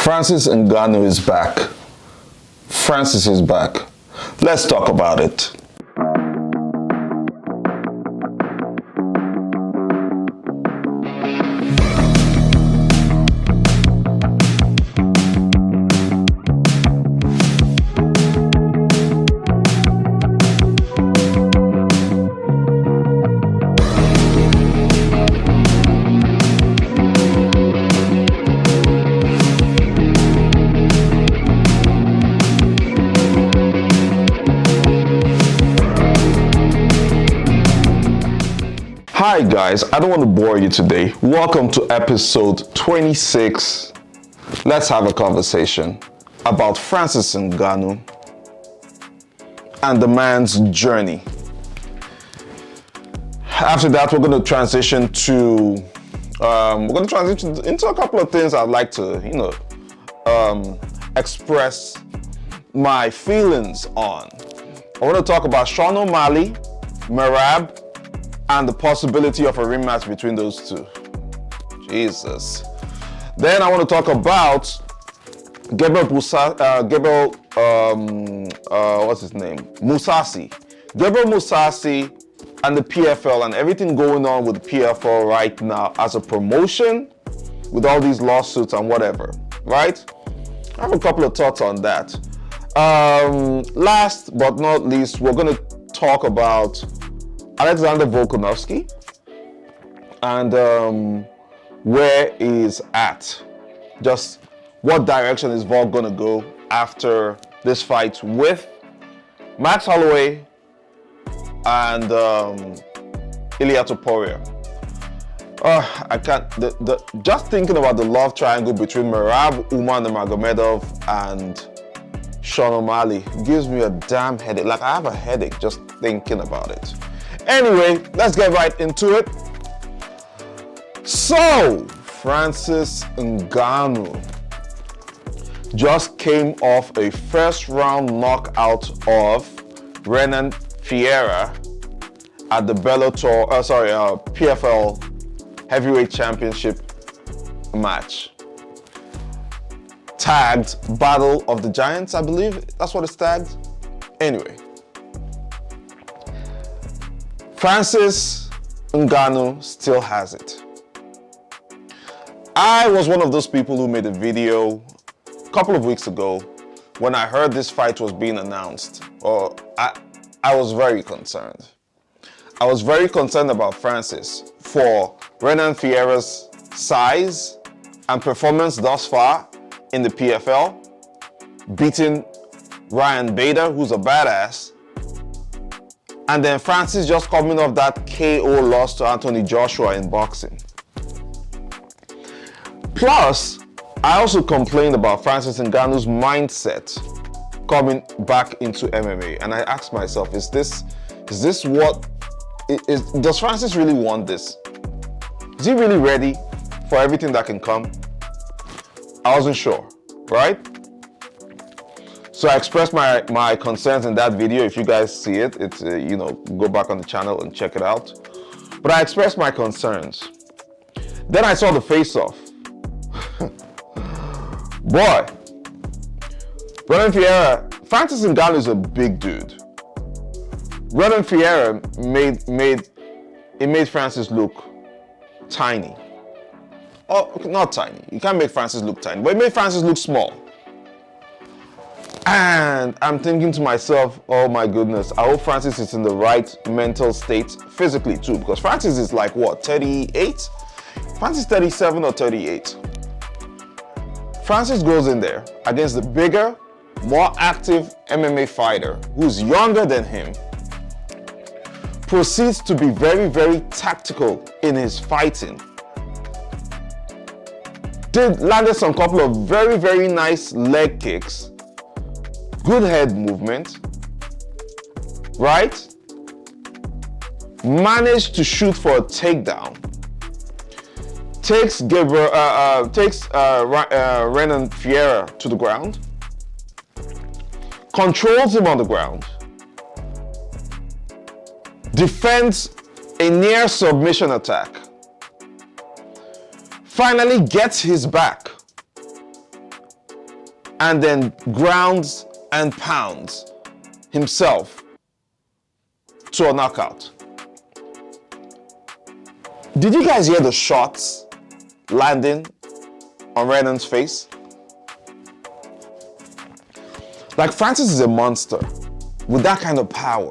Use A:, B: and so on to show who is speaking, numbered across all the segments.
A: Francis Ngannou is back. Francis is back. Let's talk about it. Hi guys, I don't want to bore you today. Welcome to episode 26. Let's have a conversation about Francis Ngannou and the man's journey. After that, we're going to transition to into a couple of things I'd like to, express my feelings on. I want to talk about Sean O'Malley, Merab, and the possibility of a rematch between those two. Jesus. Then I want to talk about Musasi. Gabriel Musasi and the PFL and everything going on with the PFL right now as a promotion with all these lawsuits and whatever, right? I have a couple of thoughts on that. Last but not least, we're going to talk about Alexander Volkanovski and where he's at. Just what direction is Volk going to go after this fight with Max Holloway and Ilia Topuria. I can't. Just thinking about the love triangle between Merab, Umar Nurmagomedov, and Sean O'Malley gives me a damn headache. Like, I have a headache just thinking about it. Anyway, let's get right into it. So, Francis Ngannou just came off a first-round knockout of Renan Ferreira at the PFL Heavyweight Championship match. Tagged Battle of the Giants, I believe. That's what it's tagged. Anyway. Francis Ngannou still has it. I was one of those people who made a video a couple of weeks ago when I heard this fight was being announced. I was very concerned. I was very concerned about Francis for Renan Ferreira's size and performance thus far in the PFL, beating Ryan Bader, who's a badass. And then Francis just coming off that KO loss to Anthony Joshua in boxing. Plus, I also complained about Francis Ngannou's mindset coming back into MMA. And I asked myself, does Francis really want this? Is he really ready for everything that can come? I wasn't sure, right? So I expressed my concerns in that video. If you guys see it, it's go back on the channel and check it out. But I expressed my concerns. Then I saw the face-off. Boy, Renan Ferreira, Francis Ngannou is a big dude. Renan Ferreira made Francis look tiny. Oh, not tiny. You can't make Francis look tiny, but it made Francis look small. And I'm thinking to myself, oh my goodness, I hope Francis is in the right mental state physically too, because Francis is like, what, 38? Francis 37 or 38. Francis goes in there against the bigger, more active MMA fighter who's younger than him, proceeds to be very, very tactical in his fighting. Landed some couple of very, very nice leg kicks. Good head movement, right? Managed to shoot for a takedown. Takes Renan Ferreira to the ground. Controls him on the ground. Defends a near submission attack. Finally gets his back. and then grounds and pounds himself to a knockout. Did you guys hear the shots landing on Renan's face? Like, Francis is a monster with that kind of power.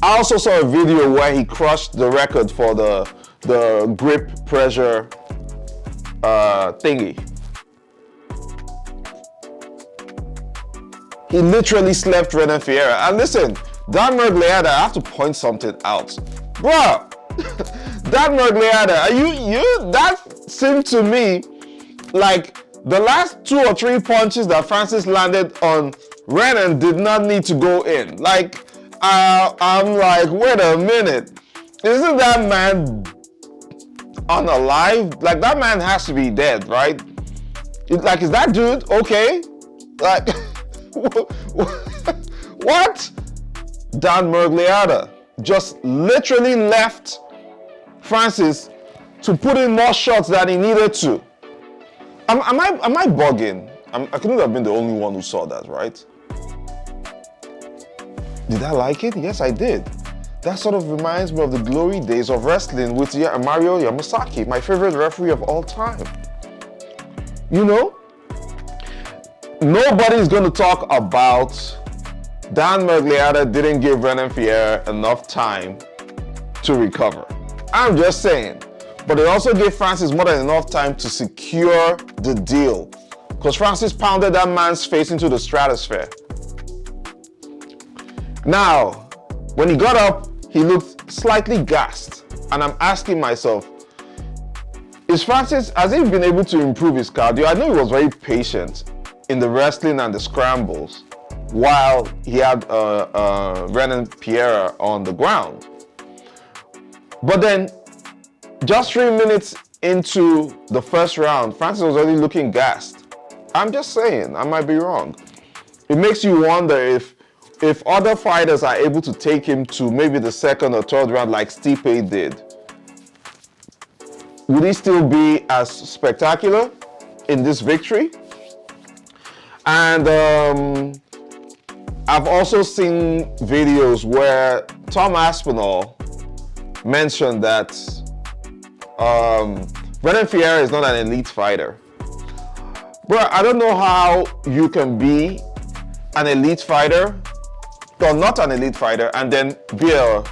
A: I also saw a video where he crushed the record for the grip pressure thingy. He literally slept Renan Ferreira. And listen, that Mergliada, I have to point something out. Bruh, that Mergliada, that seemed to me like the last 2 or 3 punches that Francis landed on Renan did not need to go in. Like, I'm like, wait a minute. Isn't that man unalive? Like, that man has to be dead, right? Like, is that dude okay? Like, what? Dan Mergliada just literally left Francis to put in more shots than he needed to. Am I bugging? I couldn't have been the only one who saw that, right? Did I like it? Yes, I did. That sort of reminds me of the glory days of wrestling with Mario Yamasaki, my favorite referee of all time. You know, nobody's going to talk about Dan Mergliada didn't give Renan Ferreira enough time to recover. I'm just saying. But it also gave Francis more than enough time to secure the deal, because Francis pounded that man's face into the stratosphere. Now, when he got up, he looked slightly gassed. And I'm asking myself, has he been able to improve his cardio? I know he was very patient in the wrestling and the scrambles while he had Renan Ferreira on the ground. But then, just 3 minutes into the first round, Francis was already looking gassed. I'm just saying, I might be wrong. It makes you wonder if other fighters are able to take him to maybe the second or third round like Stipe did, would he still be as spectacular in this victory? And I've also seen videos where Tom Aspinall mentioned that Renan Ferreira is not an elite fighter. Bro, I don't know how you can be an elite fighter, or not an elite fighter, and then be a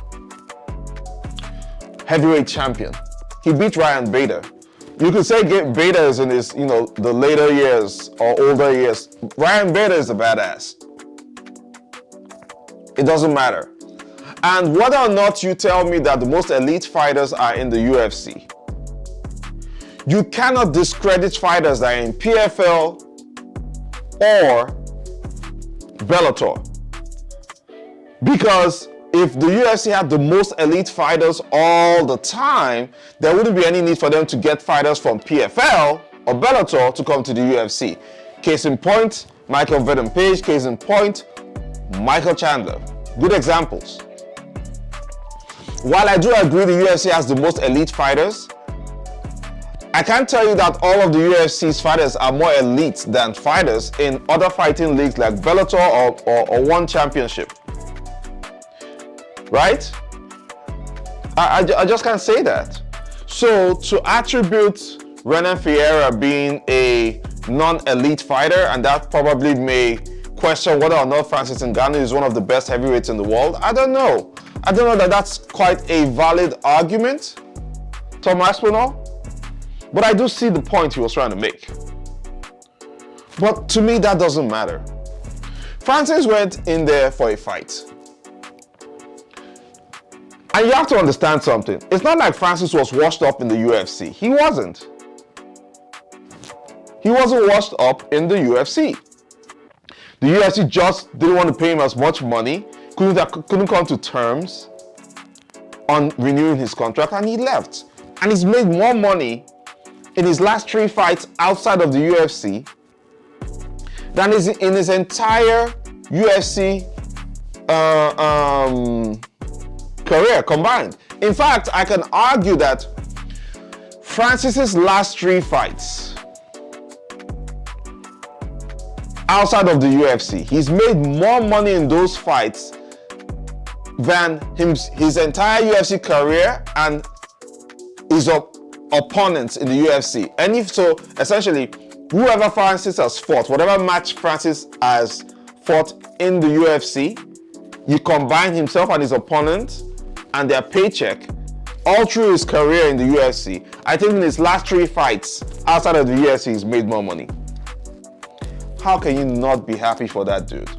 A: heavyweight champion. He beat Ryan Bader. You could say Bader is in his, the later years or older years. Ryan Bader is a badass. It doesn't matter. And whether or not you tell me that the most elite fighters are in the UFC, you cannot discredit fighters that are in PFL or Bellator. Because if the UFC had the most elite fighters all the time, there wouldn't be any need for them to get fighters from PFL or Bellator to come to the UFC. Case in point, Michael Venom Page. Case in point, Michael Chandler. Good examples. While I do agree the UFC has the most elite fighters, I can't tell you that all of the UFC's fighters are more elite than fighters in other fighting leagues like Bellator or One Championship. Right? I just can't say that. So to attribute Renan Ferreira being a non-elite fighter, and that probably may question whether or not Francis Ngannou is one of the best heavyweights in the world, I don't know. I don't know that that's quite a valid argument, Tom Aspinall. But I do see the point he was trying to make. But to me, that doesn't matter. Francis went in there for a fight. And you have to understand something. It's not like Francis was washed up in the UFC. He wasn't. He wasn't washed up in the UFC. The UFC just didn't want to pay him as much money, couldn't come to terms on renewing his contract, and he left. And he's made more money in his last 3 fights outside of the UFC than in his entire UFC career combined. In fact, I can argue that Francis's last 3 fights outside of the UFC. He's made more money in those fights than his entire UFC career and his opponents in the UFC. And if so, essentially, whoever Francis has fought, whatever match Francis has fought in the UFC, you combine himself and his opponent and their paycheck all through his career in the UFC. I think in his last 3 fights outside of the UFC, he's made more money. How can you not be happy for that dude?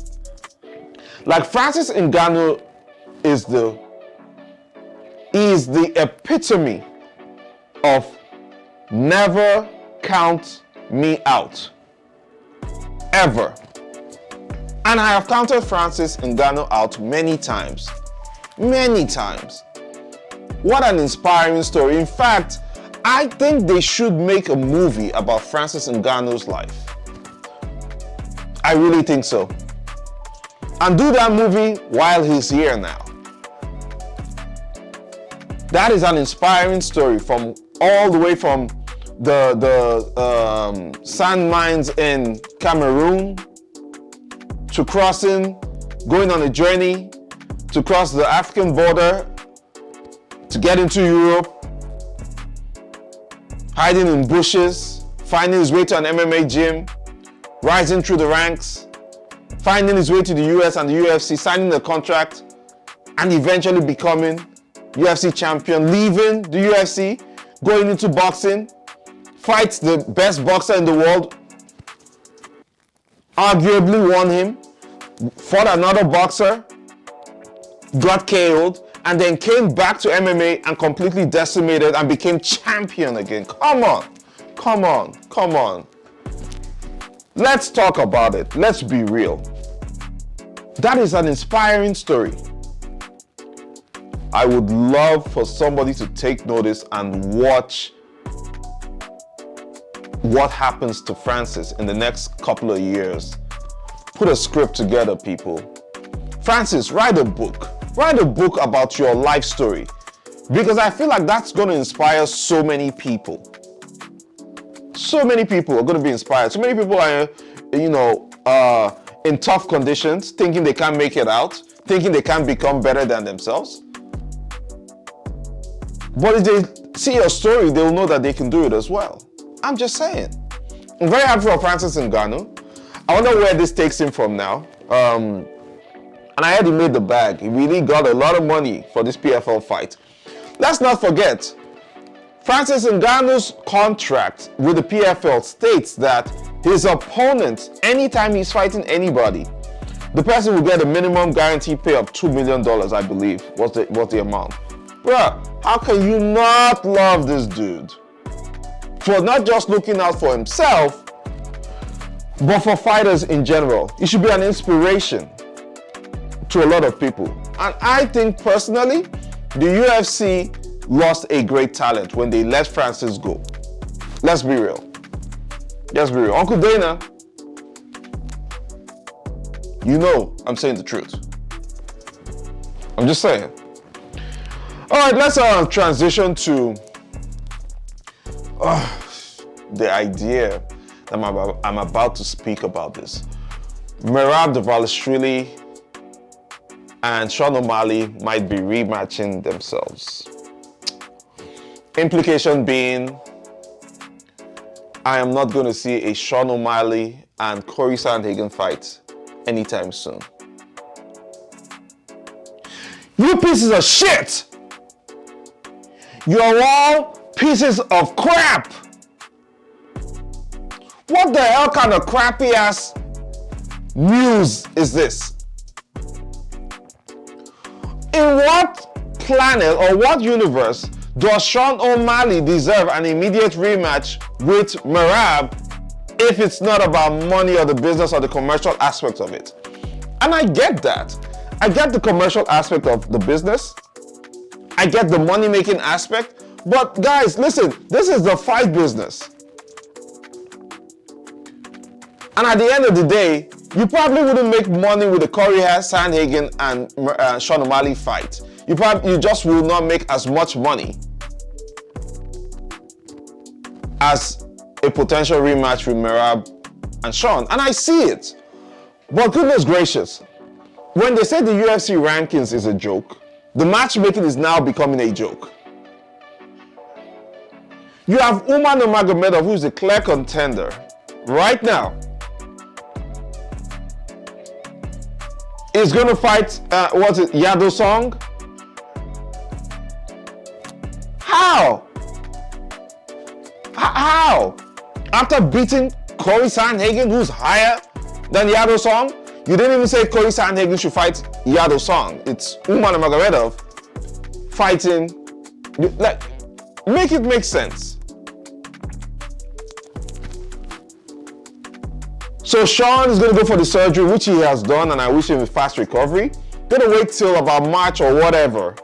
A: Like, Francis Ngannou is the epitome of never count me out. Ever. And I have counted Francis Ngannou out many times. Many times. What an inspiring story. In fact, I think they should make a movie about Francis Ngannou's life. I really think so. And do that movie while he's here now. That is an inspiring story, from all the way from the sand mines in Cameroon to going on a journey to cross the African border, to get into Europe, hiding in bushes, finding his way to an MMA gym, rising through the ranks, finding his way to the US and the UFC, signing the contract, and eventually becoming UFC champion, leaving the UFC, going into boxing, fights the best boxer in the world, arguably won him, fought another boxer, got KO'd, and then came back to MMA and completely decimated and became champion again. Come on, come on, come on. Let's talk about it. Let's be real. That is an inspiring story. I would love for somebody to take notice and watch what happens to Francis in the next couple of years. Put a script together, people. Francis, write a book. Write a book about your life story, because I feel like that's going to inspire so many people. So many people are going to be inspired. So many people are, in tough conditions, thinking they can't make it out, thinking they can't become better than themselves. But if they see your story, they'll know that they can do it as well. I'm just saying. I'm very happy for Francis Ngannou. I wonder where this takes him from now. And I heard he made the bag. He really got a lot of money for this PFL fight. Let's not forget, Francis Ngannou's contract with the PFL states that his opponent, anytime he's fighting anybody, the person will get a minimum guaranteed pay of $2 million, I believe, was the amount. Bruh, how can you not love this dude? For not just looking out for himself, but for fighters in general. He should be an inspiration to a lot of people. And I think personally, the UFC lost a great talent when they let Francis go. Let's be real. Let's be real. Uncle Dana, you know I'm saying the truth. I'm just saying. All right, let's transition to the idea that I'm about to speak about this. Merab Dvalishvili and Sean O'Malley might be rematching themselves. Implication being, I am not going to see a Sean O'Malley and Corey Sandhagen fight anytime soon. You pieces of shit! You're all pieces of crap! What the hell kind of crappy ass news is this? In what planet or what universe does Sean O'Malley deserve an immediate rematch with Merab if it's not about money or the business or the commercial aspect of it? And I get that. I get the commercial aspect of the business. I get the money-making aspect. But guys, listen, this is the fight business. And at the end of the day, you probably wouldn't make money with the Corey Sandhagen and Sean O'Malley fight. You just will not make as much money as a potential rematch with Merab and Sean. And I see it. But goodness gracious, when they say the UFC rankings is a joke, the matchmaking is now becoming a joke. You have Umar Nurmagomedov, who is a clear contender right now. Is going to fight, Yado Song? How? How? After beating Corey Sandhagen, who's higher than Yado Song? You didn't even say Corey Sandhagen should fight Yado Song. It's Umar Nurmagomedov fighting. Like, make it make sense. So Sean is going to go for the surgery, which he has done, and I wish him a fast recovery. Gonna wait till about March or whatever.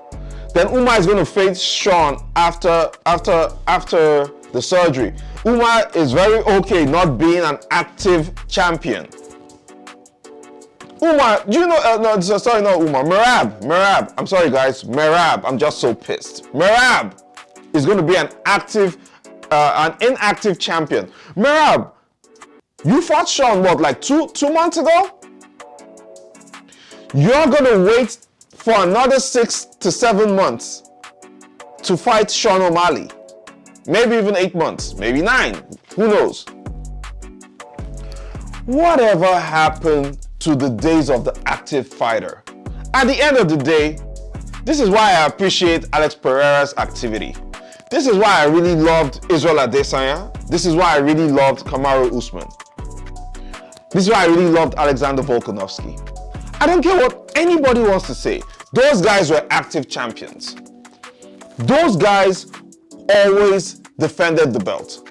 A: Then Umar is going to face Sean after the surgery. Umar is very okay not being an active champion. Umar, do you know? No, sorry, not Umar. Merab. I'm sorry, guys. Merab. I'm just so pissed. Merab is going to be an inactive champion. Merab, you fought Sean what, like two months ago? You're going to wait for another 6 to 7 months to fight Sean O'Malley. Maybe even 8 months, maybe 9. Who knows? Whatever happened to the days of the active fighter? At the end of the day, this is why I appreciate Alex Pereira's activity. This is why I really loved Israel Adesanya. This is why I really loved Kamaru Usman. This is why I really loved Alexander Volkanovski. I don't care what anybody wants to say. Those guys were active champions. Those guys always defended the belt.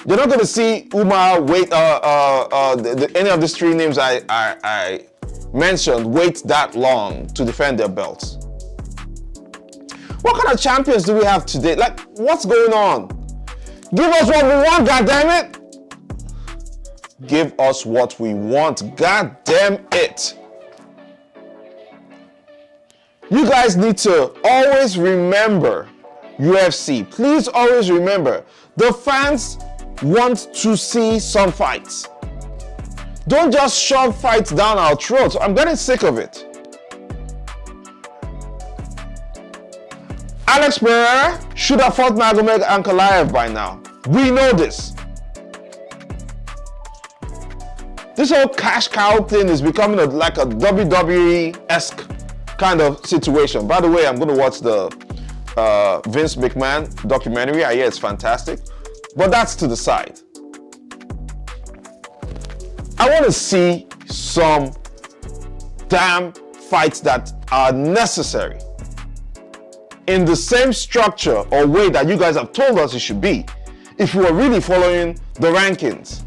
A: You're not going to see Umar wait, any of these 3 names I mentioned wait that long to defend their belts. What kind of champions do we have today? Like, what's going on? Give us what we want, goddammit! Give us what we want, goddamn it! You guys need to always remember UFC. Please always remember, the fans want to see some fights. Don't just shove fights down our throats. I'm getting sick of it. Alex Pereira should have fought Magomed Ankalaev by now. We know this. This whole cash cow thing is becoming like a WWE-esque kind of situation. By the way, I'm going to watch the Vince McMahon documentary. I hear it's fantastic. But that's to the side. I want to see some damn fights that are necessary in the same structure or way that you guys have told us it should be if you are really following the rankings.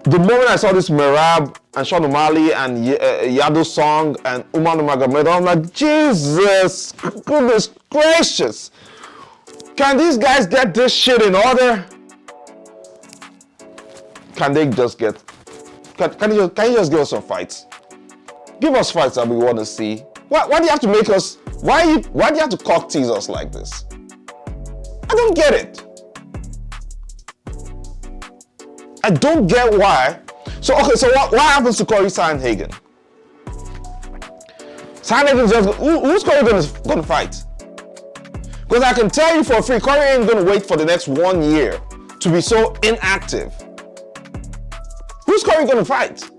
A: The moment I saw this Merab and Sean O'Malley and Yado Song and Umar Nurmagomedov, I'm like, Jesus, goodness gracious. Can these guys get this shit in order? Can they just get, can you just give us some fights? Give us fights that we want to see. Why do you have to make us, why do you have to cock tease us like this? I don't get it. I don't get why. So what happens to Corey Sandhagen? Sandhagen's just, who's Corey gonna fight? Because I can tell you for free, Corey ain't gonna wait for the next 1 year to be so inactive. Who's Corey gonna fight?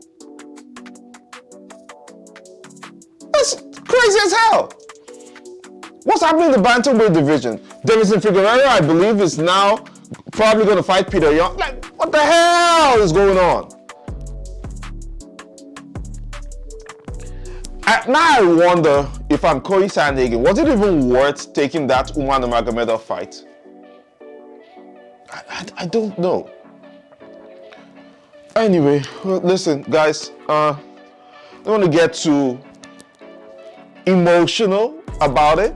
A: That's crazy as hell. What's happening in the bantamweight division? Davison Figueiredo, I believe, is now probably gonna fight Peter Young. Like, what the hell is going on? Now I wonder if I'm Corey Sandhagen, was it even worth taking that Umar Nurmagomedov fight? I don't know. Anyway, listen, guys, I don't want to get too emotional about it.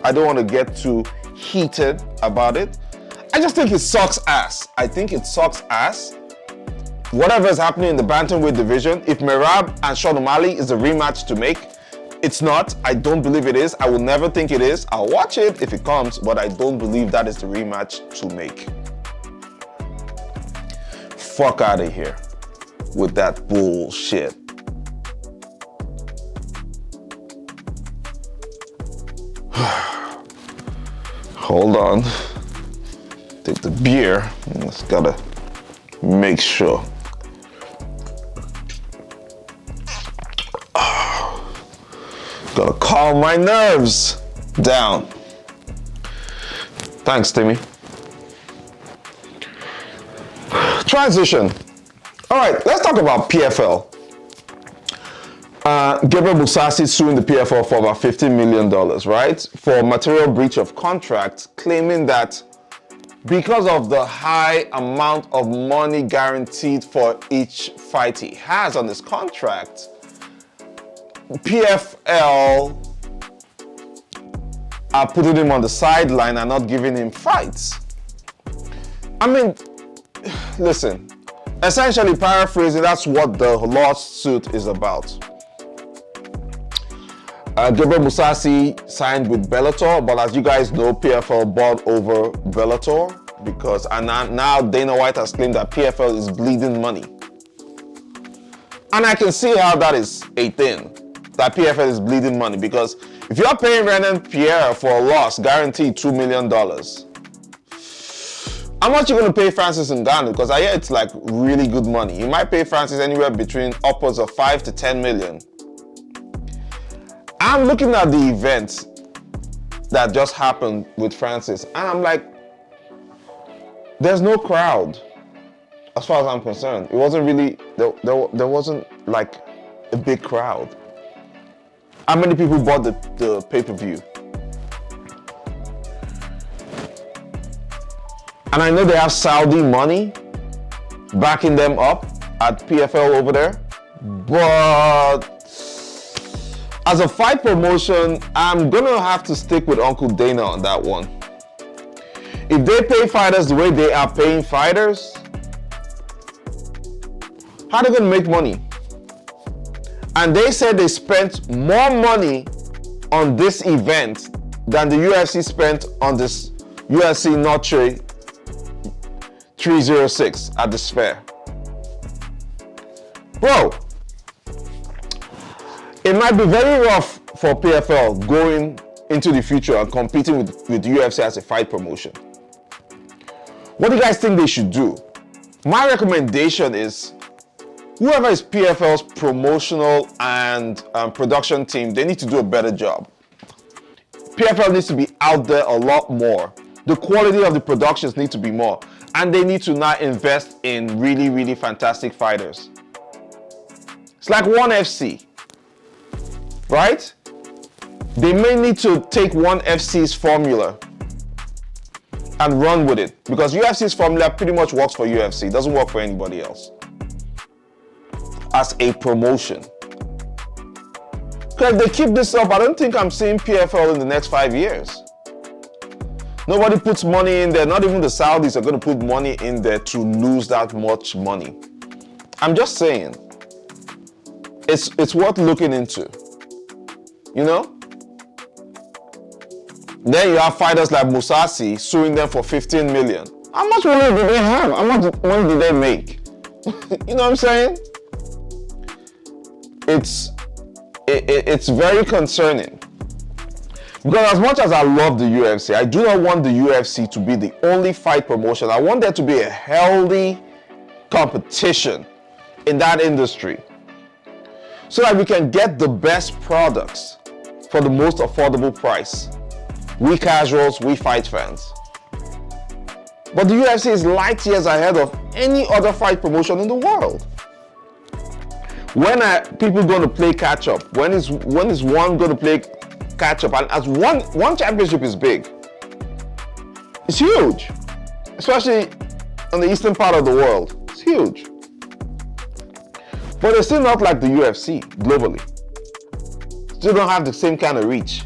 A: I don't want to get too heated about it. I just think it sucks ass. I think it sucks ass. Whatever is happening in the bantamweight division, if Merab and Sean O'Malley is a rematch to make, it's not. I don't believe it is. I will never think it is. I'll watch it if it comes, but I don't believe that is the rematch to make. fuck out of here with that bullshit. Hold on. Take the beer. Just gotta make sure. Gotta calm my nerves down. Thanks, Timmy. Transition. All right, let's talk about PFL. Gabriel Musasi suing the PFL for about $15 million, right? For material breach of contract, claiming that because of the high amount of money guaranteed for each fight he has on his contract, PFL are putting him on the sideline and not giving him fights. I mean, listen, essentially paraphrasing, that's what the lawsuit is about. Gabriel Musasi signed with Bellator, but as you guys know, PFL bought over Bellator because now Dana White has claimed that PFL is bleeding money. And I can see how that is a thing, that PFL is bleeding money, because if you're paying Renan Pierre for a loss, guaranteed $2 million, how much are you going to pay Francis Ngannou? Because I hear it's like really good money. You might pay Francis anywhere between upwards of 5 to 10 million. I'm looking at the event that just happened with Francis, and I'm like, there's no crowd as far as I'm concerned. It wasn't really, there wasn't like a big crowd. How many people bought the pay-per-view? And I know they have Saudi money backing them up at PFL over there, but as a fight promotion, I'm gonna have to stick with Uncle Dana on that one. If they pay fighters the way they are paying fighters, how are they gonna make money? And they said they spent more money on this event than the UFC spent on this UFC Noche 306 at the Sphere. Bro, it might be very rough for PFL going into the future and competing with UFC as a fight promotion. What do you guys think they should do? My recommendation is whoever is PFL's promotional and production team, they need to do a better job. PFL needs to be out there a lot more. The quality of the productions need to be more. And they need to now invest in really, really fantastic fighters. It's like ONE FC, right? They may need to take ONE FC's formula and run with it, because UFC's formula pretty much works for UFC. It doesn't work for anybody else as a promotion. Because if they keep this up, I don't think I'm seeing PFL in the next 5 years. Nobody puts money in there. Not even the Saudis are going to put money in there to lose that much money. I'm just saying, it's worth looking into, you know? Then you have fighters like Musasi suing them for 15 million. How much money do they have? How much money do they make? You know what I'm saying? It's very concerning. Because as much as I love the UFC, I do not want the UFC to be the only fight promotion. I want there to be a healthy competition in that industry, so that we can get the best products for the most affordable price. We casuals, we fight fans. But the UFC is light years ahead of any other fight promotion in the world. When are people going to play catch up? When is one going to play catch up? And as one championship is big, it's huge, especially on the eastern part of the world. It's huge. But they're still not like the UFC globally. Still don't have the same kind of reach.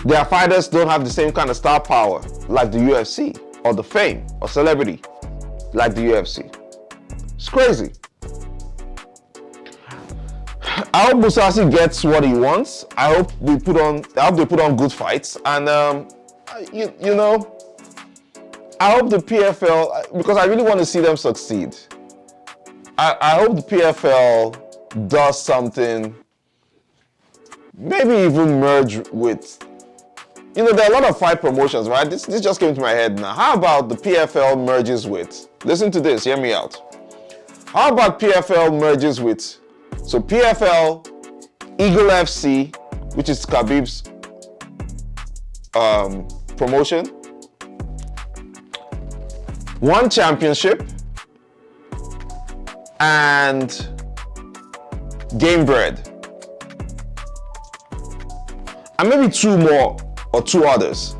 A: Their fighters don't have the same kind of star power like the UFC, or the fame or celebrity like the UFC. It's crazy. I hope Musasi gets what he wants. I hope they put on good fights, and you know, I hope the PFL. because I really want to see them succeed. I hope the PFL does something, maybe even merge with, there are a lot of fight promotions, right? This just came to my head now. How about the PFL merges with, listen to this, hear me out. How about PFL merges with, so PFL, Eagle FC, which is Khabib's promotion, one championship, and Game Bread. And maybe two more or two others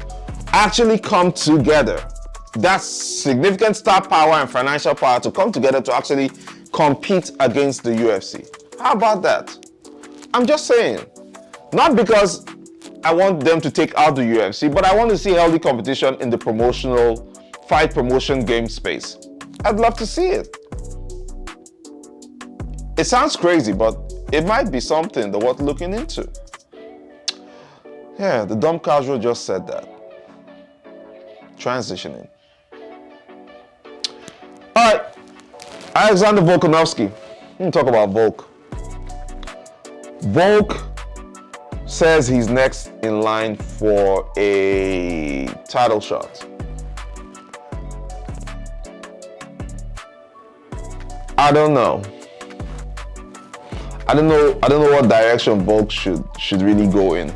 A: actually come together. That's significant star power and financial power to come together to actually compete against the UFC. How about that? I'm just saying. Not because I want them to take out the UFC, but I want to see healthy competition in the promotional, fight promotion game space. I'd love to see it. It sounds crazy, but it might be something that worth looking into. Yeah, the dumb casual just said that. Transitioning. All right, Alexander Volkanovski. Let me talk about Volk. Volk says he's next in line for a title shot. I don't know. I don't know what direction Volk should really go in.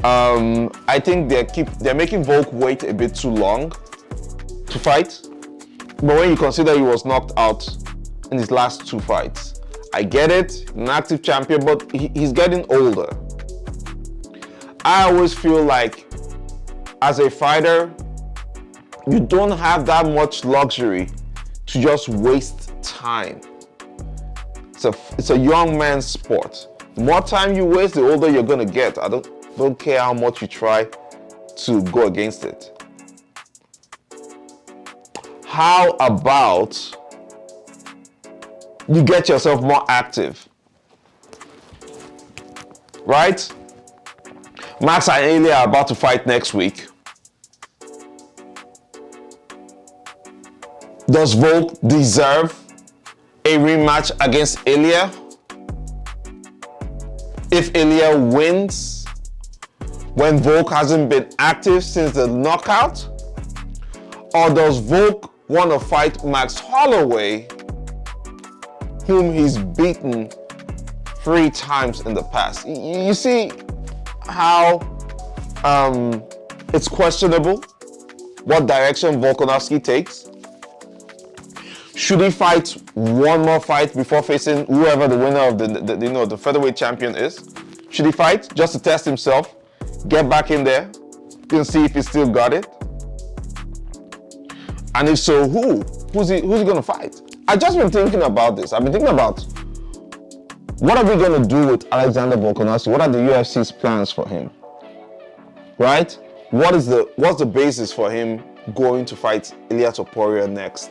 A: I think they're making Volk wait a bit too long to fight. But when you consider he was knocked out in his last two fights, I get it, an active champion, but he's getting older. I always feel like as a fighter, you don't have that much luxury to just waste time. It's a young man's sport. The more time you waste, the older you're gonna get. I don't care how much you try to go against it. How about you get yourself more active? Right? Max and Ilya are about to fight next week. Does Volk deserve a rematch against Ilya? If Ilya wins when Volk hasn't been active since the knockout? Or does Volk want to fight Max Holloway, whom he's beaten 3 times in the past? You see how it's questionable what direction Volkanovski takes? Should he fight one more fight before facing whoever the winner of the featherweight champion is? Should he fight just to test himself, get back in there, and see if he still got it? And if so, who's he gonna fight? I've just been thinking about this. I've been thinking about what are we gonna do with Alexander Volkanovski? What are the UFC's plans for him? Right? What's the basis for him going to fight Ilia Topuria next?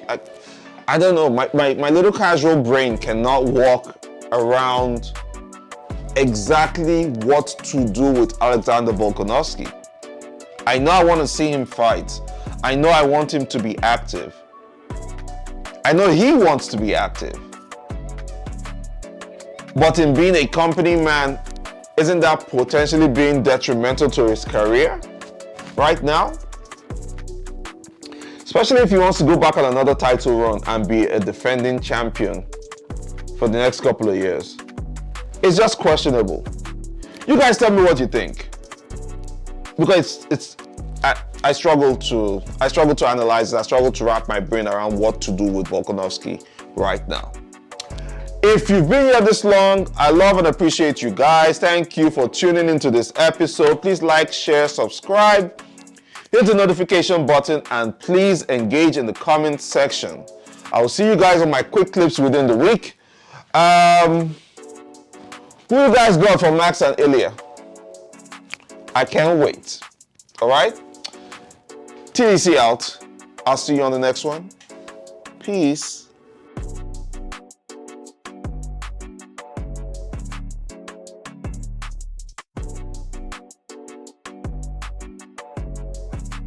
A: I don't know. My little casual brain cannot walk around exactly what to do with Alexander Volkanovski. I know I want to see him fight. I know I want him to be active. I know he wants to be active. But in being a company man, isn't that potentially being detrimental to his career right now? Especially if he wants to go back on another title run and be a defending champion for the next couple of years. It's just questionable. You guys tell me what you think. Because I struggle to analyze it. I struggle to wrap my brain around what to do with Volkanovski right now. If you've been here this long, I love and appreciate you guys. Thank you for tuning into this episode. Please like, share, subscribe, hit the notification button, and please engage in the comment section. I will see you guys on my quick clips within the week. Who you guys got for Max and Ilya? I can't wait. All right? TDC out. I'll see you on the next one. Peace.